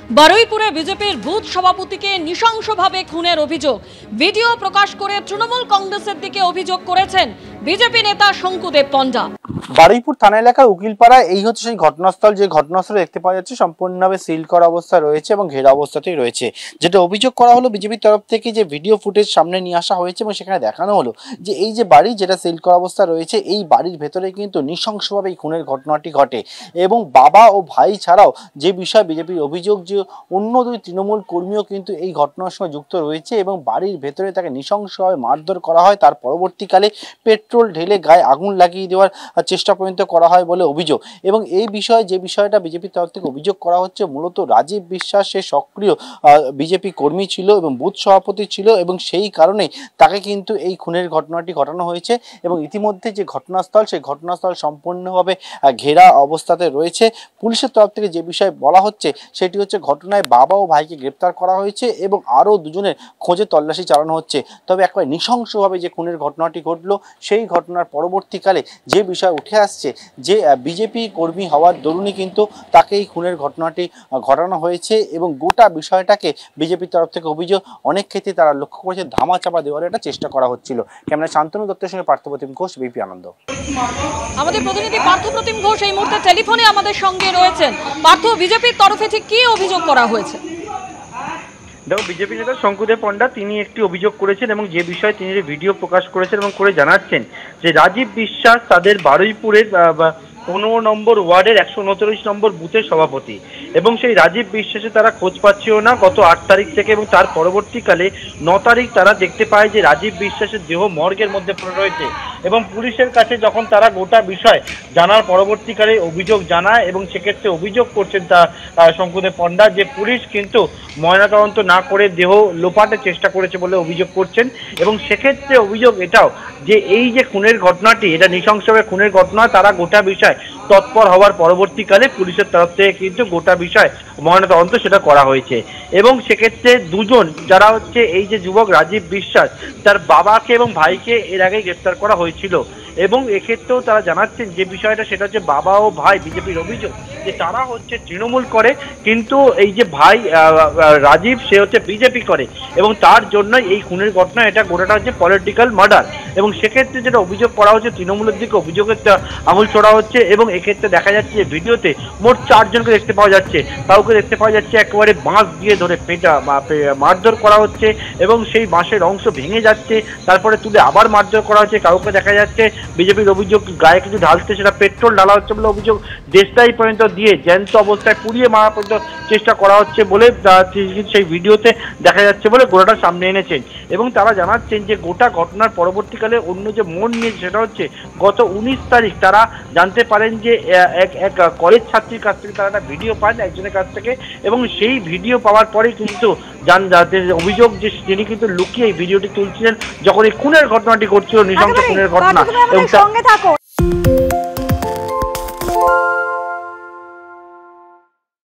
বারুইপুরে বিজেপির বুথ সভাপতিকে নৃশংসভাবে খুনের অভিযোগ। ভিডিও প্রকাশ করে তৃণমূল কংগ্রেসের দিকে অভিযোগ করেছেন বিজেপি নেতা শঙ্কুদেব পণ্ডা। বারুইপুর থানা এলাকার উকিলপাড়া এই হচ্ছে সেই ঘটনাস্থল, যে ঘটনাস্থলে দেখতে পাওয়া যাচ্ছে সম্পূর্ণভাবে সিল করা অবস্থা রয়েছে এবং ঘেরা অবস্থাতেই রয়েছে। যেটা অভিযোগ করা হলো বিজেপির তরফ থেকে, যে ভিডিও ফুটেজ সামনে নিয়ে আসা হয়েছে এবং সেখানে দেখানো হলো যে এই যে বাড়ি যেটা সিল করা অবস্থা রয়েছে, এই বাড়ির ভেতরে কিন্তু নৃশংসভাবে এই খুনের ঘটনাটি ঘটে এবং বাবা ও ভাই ছাড়াও যে বিষয়ে বিজেপির অভিযোগ যে অন্য দুই তৃণমূল কর্মীও কিন্তু এই ঘটনার সঙ্গে যুক্ত রয়েছে এবং বাড়ির ভেতরে তাকে নৃশংসভাবে মারধর করা হয়। তার পরবর্তীকালে পেট্রোল ঢেলে গায়ে আগুন লাগিয়ে দেওয়ার চেষ্টা পর্যন্ত করা হয় বলে অভিযোগ। এবং এই বিষয়ে যে বিষয়টা বিজেপির তরফ থেকে অভিযোগ করা হচ্ছে, মূলত রাজীব বিশ্বাস সে সক্রিয় বিজেপি কর্মী ছিল এবং বুথ সভাপতি ছিল এবং সেই কারণেই তাকে কিন্তু এই খুনের ঘটনাটি ঘটানো হয়েছে। এবং ইতিমধ্যে যে ঘটনাস্থল, সেই ঘটনাস্থল সম্পূর্ণভাবে ঘেরা অবস্থাতে রয়েছে। পুলিশের তরফ থেকে যে বিষয় বলা হচ্ছে সেটি হচ্ছে ঘটনায় বাবা ও ভাইকে গ্রেপ্তার করা হয়েছে এবং আরও দুজনের খোঁজে তল্লাশি চালানো হচ্ছে। তবে একবার নৃশংসভাবে যে খুনের ঘটনাটি ঘটলো, সেই ঘটনার পরবর্তীকালে যে বিষয় উঠে আসছে যে বিজেপি কর্মী হওয়ার দরুনই কিন্তু তাকে এই খুনের ঘটনাটি ঘটানো হয়েছে এবং গোটা বিষয়টাকে বিজেপির তরফ থেকে অভিযোগ অনেক ক্ষেত্রে তারা লক্ষ্য করেছে ধামাচাপা দেওয়ার একটা চেষ্টা করা হচ্ছিল। ক্যামেরা শান্তনু দত্তের সঙ্গে পার্থপ্রতিম ঘোষ, বিপি আনন্দ। আমাদের প্রতিনিধি পার্থপ্রতিম ঘোষ এই মুহূর্তে টেলিফোনে আমাদের সঙ্গে রয়েছেন। পার্থ, বিজেপির তরফে ঠিক কি অভিযোগ করা হয়েছে? দেখো, বিজেপি নেতা শঙ্কুদেব পণ্ডা তিনি একটি অভিযোগ করেছেন এবং যে বিষয়ে তিনি ভিডিও প্রকাশ করেছেন এবং করে জানাচ্ছেন যে রাজীব বিশ্বাস তাদের বারুইপুরের 15 নম্বর ওয়ার্ডের 139 নম্বর বুথের সভাপতি এবং সেই রাজীব বিশ্বাসে তারা খোঁজ পাচ্ছিল না গত 8 তারিখ থেকে এবং তার পরবর্তীকালে 9 তারিখ তারা দেখতে পায় যে রাজীব বিশ্বাসের দেহ মর্গের মধ্যে পড়ে রয়েছে এবং পুলিশের কাছে যখন তারা গোটা বিষয় জানার পরবর্তীকালে অভিযোগ জানায় এবং সেক্ষেত্রে অভিযোগ করছেন তা শঙ্কুদেব পণ্ডা যে পুলিশ কিন্তু ময়নাতদন্ত না করে দেহ লোপাটের চেষ্টা করেছে বলে অভিযোগ করছেন। এবং সেক্ষেত্রে অভিযোগ এটাও যে এই যে খুনের ঘটনাটি, এটা নৃশংসভাবে খুনের ঘটনা, তারা গোটা বিষয় তৎপর হওয়ার পরবর্তীকালে পুলিশের তরফ থেকে কিন্তু গোটা বিষয় ময়নাতদন্ত সেটা করা হয়েছে এবং সেক্ষেত্রে দুজন যারা হচ্ছে এই যে যুবক রাজীব বিশ্বাস, তার বাবাকে এবং ভাইকে এর আগে গ্রেফতার করা হয়েছিল এবং এক্ষেত্রেও তারা জানাচ্ছেন যে বিষয়টা সেটা হচ্ছে বাবা ও ভাই বিজেপির অভিযোগ যে তারা হচ্ছে তৃণমূল করে কিন্তু এই যে ভাই রাজীব সে হচ্ছে বিজেপি করে এবং তার জন্যই এই খুনের ঘটনা, এটা গোটাটা হচ্ছে পলিটিক্যাল মার্ডার। এবং সেক্ষেত্রে যেটা অভিযোগ করা হচ্ছে তৃণমূলের দিকে অভিযোগের আঙুল ছোড়া হচ্ছে এবং এক্ষেত্রে দেখা যাচ্ছে যে ভিডিওতে মোট 4 জনকে দেখতে পাওয়া যাচ্ছে। কাউকে দেখতে পাওয়া যাচ্ছে একেবারে বাঁশ দিয়ে ধরে মারধর করা হচ্ছে এবং সেই বাঁশের অংশ ভেঙে যাচ্ছে, তারপরে তুলে আবার মারধর করা হচ্ছে। কাউকে দেখা যাচ্ছে বিজেপির অভিযোগ গায়ে কিছু ঢালতে, সেটা পেট্রোল ঢালা হচ্ছে বলে অভিযোগ। দেশটাই পর্যন্ত দিয়ে জ্যান্ত অবস্থায় পুড়িয়ে মারা পর্যন্ত চেষ্টা করা হচ্ছে বলে সেই ভিডিওতে দেখা যাচ্ছে বলে গোটাটা সামনে এনেছেন এবং তারা জানাচ্ছেন যে গোটা ঘটনার পরবর্তীকালে অন্য যে মন নিয়েছে সেটা হচ্ছে গত 19 তারিখ তারা জানতে পারেন যে এক কলেজ ছাত্রীর কাছ থেকে তারা একটা ভিডিও পান একজনের কাছ থেকে এবং সেই ভিডিও পাওয়ার পরে কিন্তু অভিযোগ যে তিনি কিন্তু লুকিয়ে এই ভিডিওটি তুলছিলেন যখন এই খুনের ঘটনাটি ঘটছিল, নৃশংস খুনের ঘটনা। এবং